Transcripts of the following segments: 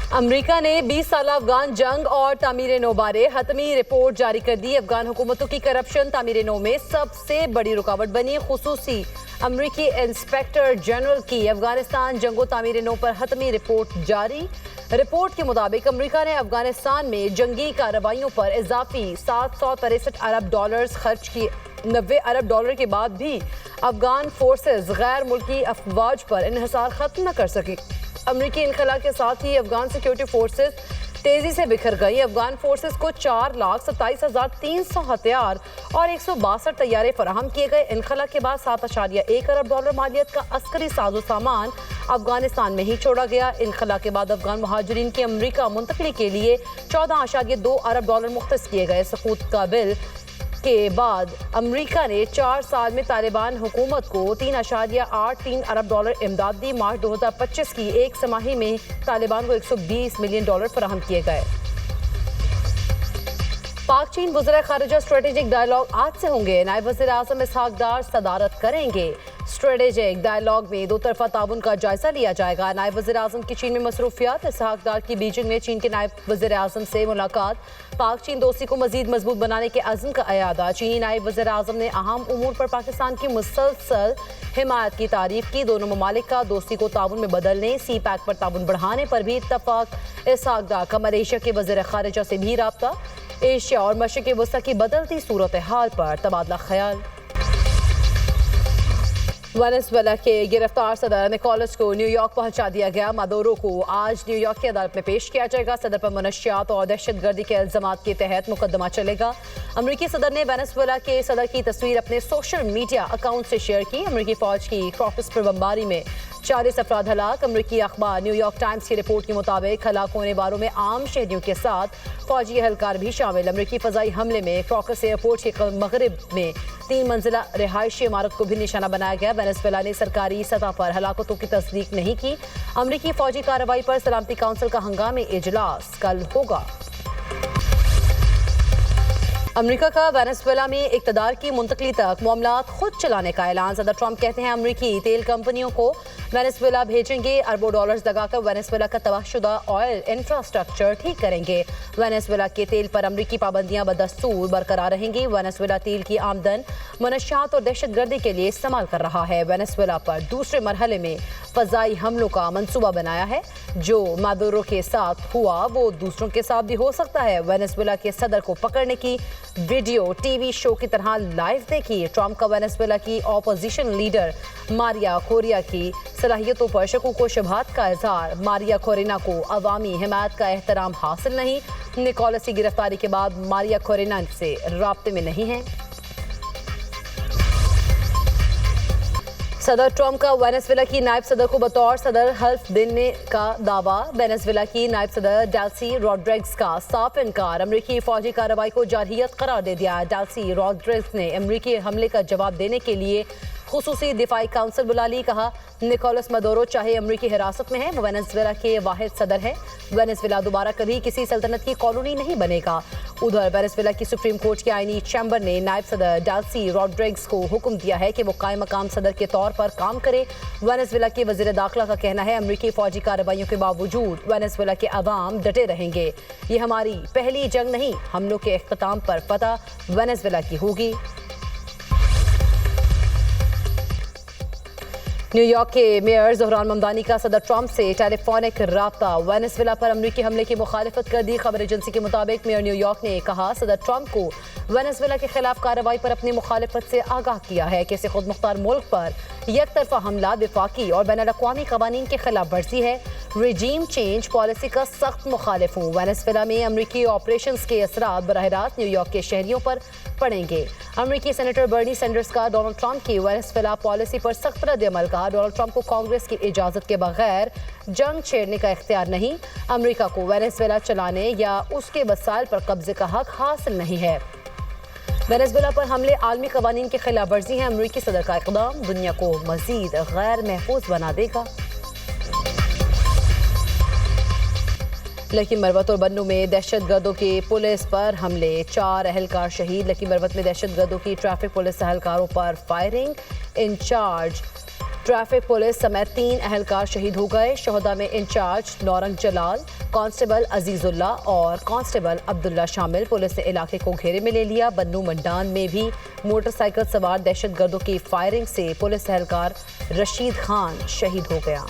America ने 20 साल अफगान जंग और तामीर नो बारे हतमी रिपोर्ट जारी कर दी। अफगान हुकूमतों की करप्शन तामीर नो में सबसे बड़ी रुकावट बनी। खुसूसी अमरीकी इंस्पेक्टर जनरल की अफगानिस्तान जंगो तामीर नो पर हतमी रिपोर्ट जारी। रिपोर्ट के मुताबिक अमेरिका ने अफगानिस्तान में जंगी कार्रवाइयों पर इजाफी 763 अरब डॉलर्स खर्च किए। 90 अरब डॉलर के बाद भी अफगान फोर्सेस गैर मुल्की अफवाज पर इन्हिसार खत्म न कर सकी। अमरीकी इनखला के साथ ही अफगान सिक्योरिटी फोर्सेस तेजी से बिखर गई। अफगान फोर्सेस को 4,27,300 हथियार और 162 तैयारे फराहम किए गए। इनखला के बाद 7.1 अरब डॉलर मालियत का अस्करी साजो सामान अफगानिस्तान में ही छोड़ा गया। इनखला के बाद अफगान महाजरीन की अमरीका मुंतकली के लिए 14.2 अरब डॉलर मुख्तस किए गए। सकूत का बिल के बाद अमेरिका ने 4 साल में तालिबान हुकूमत को 3.83 अरब डॉलर इमदाद दी। मार्च 2025 की एक तिमाही में तालिबान को 120 मिलियन डॉलर फराहम किए गए। पाक चीन वज़ीर ख़ारिजा स्ट्रेटेजिक डायलॉग आज से होंगे। नायब वज़ीर आज़म इसहाक डार सदारत करेंगे। स्ट्रेटेजिक डायलॉग में दो तरफा ताउन का जायजा लिया जाएगा। नायब वज़ीर आज़म की चीन में मसरूफियात। इसहाक डार की बीजिंग में चीन के नायब वज़ीर आज़म से मुलाकात। पाक चीन दोस्ती को मजीद मजबूत बनाने के अज़्म का अयादा। चीनी नायब वज़ीर आज़म ने अहम उमूर पर पाकिस्तान की मुसलसल हिमायत की तारीफ की। दोनों ममालिक का दोस्ती को ताउन में बदलने, सी पैक पर ताउन बढ़ाने पर भी इत्तफाक। इसहाक डार का मलेशिया के वज़ीर ख़ारिजा से भी राब्ता। एशिया और मशरिक़ वस्ती की बदलती सूरत हाल पर तबादला ख्याल। वेनेजुएला के गिरफ्तार सदर निकोलस को न्यूयॉर्क पहुंचा दिया गया। मादुरो को आज न्यूयॉर्क की अदालत में पेश किया जाएगा। सदर पर मनशियात और दहशतगर्दी के इल्जामात के तहत मुकदमा चलेगा। अमरीकी सदर ने वेनेजुएला के सदर की तस्वीर अपने सोशल मीडिया अकाउंट से शेयर की। अमरीकी फौज की क्रॉकस पर बमबारी में 40 अफराद हलाक। अमरीकी अखबार न्यूयॉर्क टाइम्स की रिपोर्ट के मुताबिक हलाक होने वालों में आम शहरियों के साथ फौजी एहलकार भी शामिल। अमरीकी फजाई हमले में क्रॉकस एयरपोर्ट के मगरिब में 3 मंजिला रिहायशी इमारत को भी निशाना बनाया गया। वेनेजुएला ने सरकारी सतह पर हलाकतों की तस्दीक नहीं की। अमरीकी फौजी कार्रवाई पर सलामती काउंसिल का हंगामी इजलास कल होगा। अमेरिका का वेनेजुएला में इक़्तिदार की मुंतकली तक मामलात खुद चलाने का ऐलान। सदर ट्रंप कहते हैं अमरीकी तेल कंपनियों को वेनेजुएला भेजेंगे। अरबों डॉलर्स लगाकर वेनेजुएला का तबाहशुदा ऑयल इंफ्रास्ट्रक्चर ठीक करेंगे। वेनेजुएला के तेल पर अमरीकी पाबंदियां बदस्तूर बरकरार रहेंगी। वेनेजुएला तेल की आमदन मनशियात और दहशतगर्दी के लिए इस्तेमाल कर रहा है। वेनेजुएला पर दूसरे मरहले में फजाई हमलों का मंसूबा बनाया है। जो मादुरो के साथ हुआ वो दूसरों के साथ भी हो सकता है। वेनेजुएला के सदर को पकड़ने की वीडियो टीवी शो की तरह लाइव देखिए। ट्रंप का वेनेजुएला की ऑपोजिशन लीडर मारिया कोरिना की सलाहियतों पर शकूक व शुबहात का इजहार। मारिया कोरिना को अवामी हिमायत का एहतराम हासिल नहीं। निकोलस की गिरफ्तारी के बाद मारिया कोरिना से राब्ते में नहीं है। सदर ट्रंप का वेनेजुएला की नायब सदर को बतौर सदर हल्फ देने का दावा। वेनेजुएला की नायब सदर डेल्सी रॉड्रिग्स का साफ इनकार। अमरीकी फौजी कार्रवाई को जारहियत करार दे दिया। डेल्सी रॉड्रिग्स ने अमरीकी हमले का जवाब देने के लिए खुसूसी दिफाई काउंसिल बुला ली। कहा निकोलस मादुरो चाहे अमरीकी हिरासत में है, वो वेनेजुएला के वाहिद सदर है। वेनेजुएला दोबारा कभी किसी सल्तनत की कॉलोनी नहीं बनेगा। उधर वेनेजुएला की सुप्रीम कोर्ट के आईनी चैम्बर ने नायब सदर डेल्सी रॉड्रिग्स को हुक्म दिया है कि वो कायम मकाम सदर के तौर पर काम करे। वेनेजुएला के वजीर दाखिला का कहना है अमरीकी फौजी कार्रवाइयों के बावजूद वेनेजुएला के अवाम डटे रहेंगे। ये हमारी पहली जंग नहीं, हमलों के इख्तिताम पर फतह वेनेजुएला की होगी। न्यूयॉर्क के मेयर ज़ोहरान ममदानी का सदर ट्रंप से टेलीफोनिक राब्ता। वेनेजुएला पर अमरीकी हमले की मुखालिफत कर दी। खबर एजेंसी के मुताबिक मेयर न्यूयॉर्क ने कहा सदर ट्रंप को वेनेजुएला के खिलाफ कार्रवाई पर अपनी मुखालिफत से आगाह किया है। किसी खुद मुख्तार मुल्क पर एक तरफा हमला विफाकी और बैनुल अक़वामी क़वानीन के खिलाफ वर्जी है। रिजीम चेंज पॉलिसी का सख्त मुखालिफ हूँ। वेनेजुएला में अमरीकी ऑपरेशंस के असरात बराह रास्त न्यूयॉर्क के शहरियों पर पड़ेंगे। अमरीकी सेनेटर बर्नी सैंडर्स का डोनाल्ड ट्रंप की वेनेजुएला पॉलिसी पर सख्त रद्द-ए-अमल का। डोनाल्ड ट्रंप को कांग्रेस की इजाजत के बगैर जंग छेड़ने का इख्तियार नहीं। अमरीका को वेनेजुएला चलाने या उसके वसाइल पर कब्जे का हक हासिल नहीं है। वेनेजुएला पर हमले आलमी कवानीन के खिलाफ वर्जी है। अमरीकी सदर का इक़दाम दुनिया को मजीद गैर महफूज बना देगा। लकी मरवत और बन्नू में दहशतगर्दों के पुलिस पर हमले, 4 अहलकार शहीद। लकी मरवत में दहशतगर्दों की ट्रैफिक पुलिस अहलकारों पर फायरिंग। इंचार्ज ट्रैफिक पुलिस समेत 3 अहलकार शहीद हो गए। शोहदा में इंचार्ज नौरंग जलाल, कांस्टेबल अजीजुल्ला और कांस्टेबल अब्दुल्ला शामिल। पुलिस ने इलाके को घेरे में ले लिया। बन्नू मंडान में भी मोटरसाइकिल सवार दहशतगर्दों की फायरिंग से पुलिस एहलकार रशीद खान शहीद हो गया।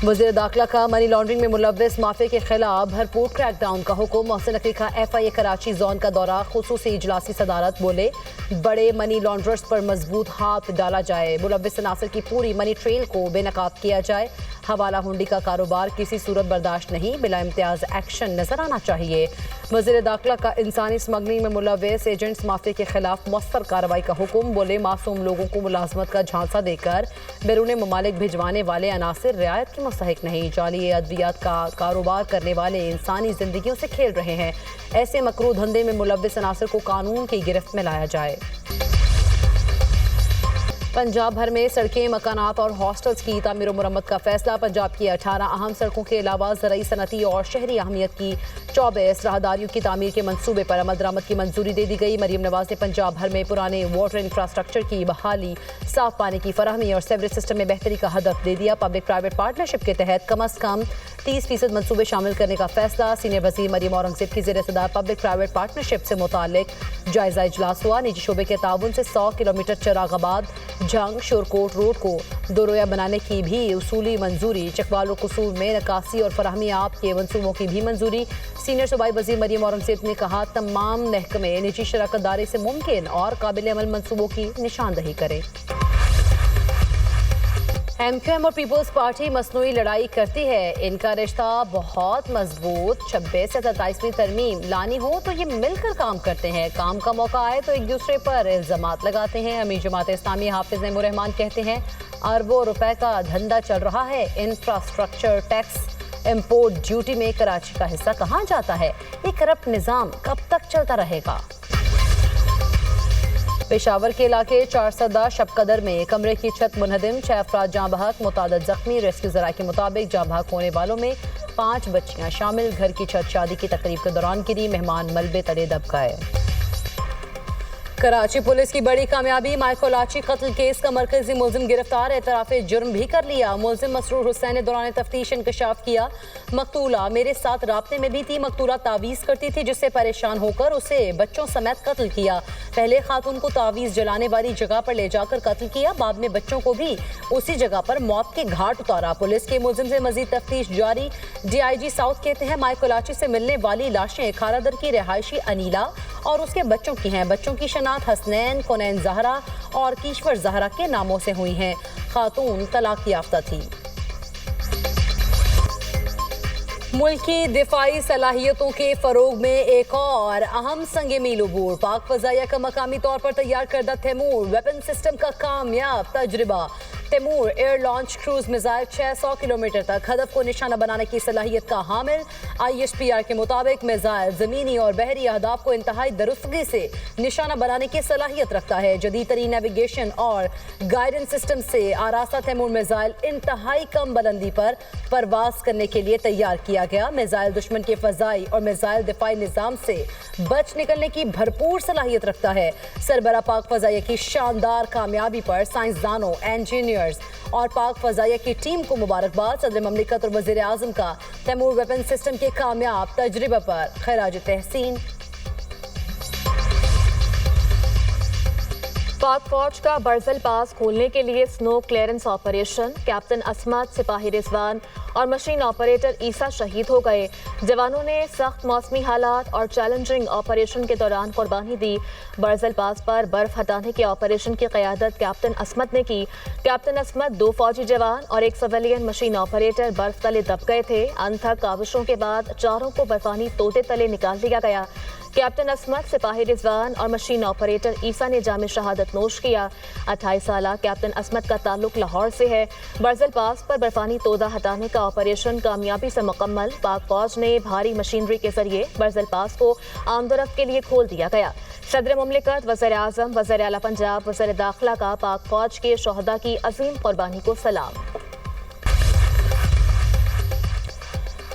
वज़ीर दाखिला का मनी लॉन्ड्रिंग में मुलव्विस माफिया के खिलाफ भरपूर क्रैकडाउन का हुक्म। मोहसिन नकवी का FIA कराची जोन का दौरा, खुसूसी इजलासी सदारत। बोले बड़े मनी लॉन्ड्रर्स पर मजबूत हाथ डाला जाए। मुलव्विस अनासर की पूरी मनी ट्रेल को बेनकाब किया जाए। हवाला हुंडी का कारोबार किसी सूरत बर्दाश्त नहीं, बिला इम्तियाज एक्शन नजर आना चाहिए। वज़ीर दाखिला का इंसानी स्मगलिंग में मुलव्विस एजेंट्स माफिया के खिलाफ मौसर कार्रवाई का हुक्म। बोले मासूम लोगों को मुलाजमत का झांसा देकर बैरून ममालिक भिजवाने वाले अनासिर रियायत की मुस्तहिक नहीं। जाली अद्वियात का कारोबार करने वाले इंसानी जिंदगियों से खेल रहे हैं। ऐसे मकरू धंधे में मुलव्विस अनासिर को कानून की गिरफ्त में लाया जाए। पंजाब भर में सड़कें, मकानात और हॉस्टल्स की तामीर और मुरम्मत का फैसला। पंजाब की 18 अहम सड़कों के अलावा ज़राई, सनती और शहरी अहमियत की 24 राहदारियों की तामीर के मंसूबे पर अमल दरामद की मंजूरी दे दी गई। मरीम नवाज ने पंजाब भर में पुराने वाटर इंफ्रास्ट्रक्चर की बहाली, साफ पानी की फराहमी और सीवरेज सिस्टम में बेहतरी का हदफ दे दिया। पब्लिक प्राइवेट पार्टनरशिप के तहत कम अज़ कम 30% मंसूबे शामिल करने का फैसला। सीनियर वज़ीर मरीम औरंगज़ेब की ज़ेर सदार पब्लिक प्राइवेट पार्टनरशिप से मुतालिक जायजा इजलास हुआ। निजी शोबे के ताउन से 100 किलोमीटर चिरागाबाद जंग शोरकोट रोड को दोरोया बनाने की भी उसूली मंजूरी। चकवाल और कुसूर में नकासी और फराहमी आब के मंसूबों की भी मंजूरी। सीनियर सूबाई वज़ीर मरीम औरंगज़ेब ने कहा तमाम महकमे निजी शराकत दारी से मुमकिन और काबिल अमल मंसूबों की निशानदही करें। MQM और पीपल्स पार्टी मसनूई लड़ाई करती है, इनका रिश्ता बहुत मजबूत। 26 से 27वीं तरमीम लानी हो तो ये मिलकर काम करते हैं, काम का मौका आए तो एक दूसरे पर इल्जामात लगाते हैं। अमीर जमात इस्लामी हाफिज नईमुर्रहमान कहते हैं अरबों रुपए का धंधा चल रहा है। इंफ्रास्ट्रक्चर टैक्स, इंपोर्ट ड्यूटी में कराची का हिस्सा कहाँ जाता है? ये करप्ट निज़ाम कब तक चलता रहेगा? पेशावर के इलाके 4 शब कदर में कमरे की छत मुनहदिम, 6 अफराद जाँ बहक, मुतादिद जख्मी। रेस्क्यू ज़राए के मुताबिक जाँ बहक होने वालों में 5 बच्चियां शामिल। घर की छत शादी की तकरीब के दौरान गिरी, मेहमान मलबे तले दब गए। कराची पुलिस की बड़ी कामयाबी, माइकोलाची कत्ल केस का मरकजी मुलजिम गिरफ्तार, एतराफ़े जुर्म भी कर लिया। मुलजिम मसरूर हुसैन ने दौरान तफ्तीश इंकशाफ किया मकतूला मेरे साथ राब्ते में भी थी। मकतूला तावीज़ करती थी जिससे परेशान होकर उसे बच्चों समेत कत्ल किया। पहले खातून को तावीज़ जलाने वाली जगह पर ले जाकर कत्ल किया, बाद में बच्चों को भी उसी जगह पर मौत के घाट उतारा। पुलिस के मुलजिम से मजीद तफ्तीश जारी। DIG साउथ कहते हैं माइकोलाची से मिलने वाली लाशें खारादर की रिहायशी अनीला और उसके बच्चों की हैं। बच्चों की शनाख्त हसनैन, कोनैन ज़हरा और कीश्वर ज़हरा के नामों से हुई हैं। खातून तलाक याफ्ता थी। मुल्क की दिफाई सलाहियतों के फ़रोग में एक और अहम संगे मील उबूर। पाक फ़ज़ाइया का मकामी तौर पर तैयार करदा तैमूर वेपन सिस्टम का कामयाब तजुर्बा। Taimur air launch cruise missile 600 kilometre तक हदफ को निशाना बनाने की सलाहियत का हामिल। ISPR के मुताबिक मिसाइल ज़मीनी और बहरी अहदाफ को इंतहाई दुरुस्तगी से निशाना बनाने की सलाहियत रखता है। जदीद तरीन नेविगेशन और गाइडेंस सिस्टम से आरास्ता तैमूर मिसाइल इंतहाई कम बुलंदी पर परवाज करने के लिए तैयार किया गया। मिसाइल दुश्मन के फ़ज़ाई और मिसाइल दिफाई निज़ाम से बच निकलने की भरपूर सलाहियत रखता है। सरबरा पाक फ़ज़ाइया की शानदार कामयाबी पर साइंसदानों, इंजीनियर्स और पाक फ़ज़ाइया की टीम को मुबारकबाद। सदर ममलिकत और वज़ीर आज़म का तैमूर वेपन सिस्टम के कामयाब तजुर्बे पर खराज तहसीन। पाक फौज का बरजल पास खोलने के लिए स्नो क्लियरेंस ऑपरेशन। कैप्टन असमत, सिपाही रिजवान और मशीन ऑपरेटर ईसा शहीद हो गए। जवानों ने सख्त मौसमी हालात और चैलेंजिंग ऑपरेशन के दौरान कुर्बानी दी। बरजल पास पर बर्फ हटाने के ऑपरेशन की क़यादत कैप्टन असमत ने की। कैप्टन असमत, 2 फौजी जवान और 1 सिविलियन मशीन ऑपरेटर बर्फ तले दब गए थे। अनथक काविशों के बाद चारों को बर्फानी तोते तले निकाल दिया गया। कैप्टन असमत, सिपाही रिजवान और मशीन ऑपरेटर ईसा ने जाम शहादत नोश किया। 28 साला कैप्टन असमत का ताल्लुक लाहौर से है। बरजल पास पर बर्फानी तोदा हटाने का ऑपरेशन कामयाबी से मुकम्मल। पाक फौज ने भारी मशीनरी के जरिए बरजल पास को आमदोरफ्त के लिए खोल दिया गया। सदर मुमलिकत, वज़ीर आज़म, वज़ीर आला पंजाब, वज़ीर दाखिला का पाक फौज के शोहदा की अजीम कुर्बानी को सलाम।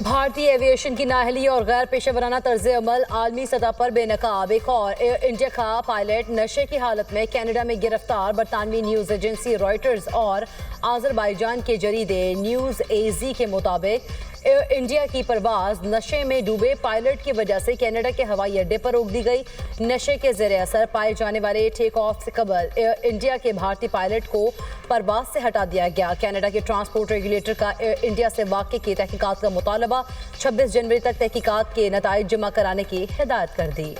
भारतीय एविएशन की नाअहली और गैर पेशेवराना तर्ज अमल आलमी सतह पर बेनकाब। एक और एयर इंडिया का पायलट नशे की हालत में कनाडा में गिरफ्तार। बरतानवी न्यूज एजेंसी रॉयटर्स और आजरबाईजान के जरीदे न्यूज एजी के मुताबिक एयर इंडिया की परवाज नशे में डूबे पायलट की वजह से कनाडा के हवाई अड्डे पर रोक दी गई। नशे के ज़ेरे असर पाए जाने वाले टेक ऑफ से कबल एयर इंडिया के भारतीय पायलट को परवाज से हटा दिया गया। कनाडा के ट्रांसपोर्ट रेगुलेटर का एयर इंडिया से वाक़े की तहकीकात का मुतालबा 26 जनवरी तक तहकीकात के नताइज जमा कराने की हिदायत कर दी।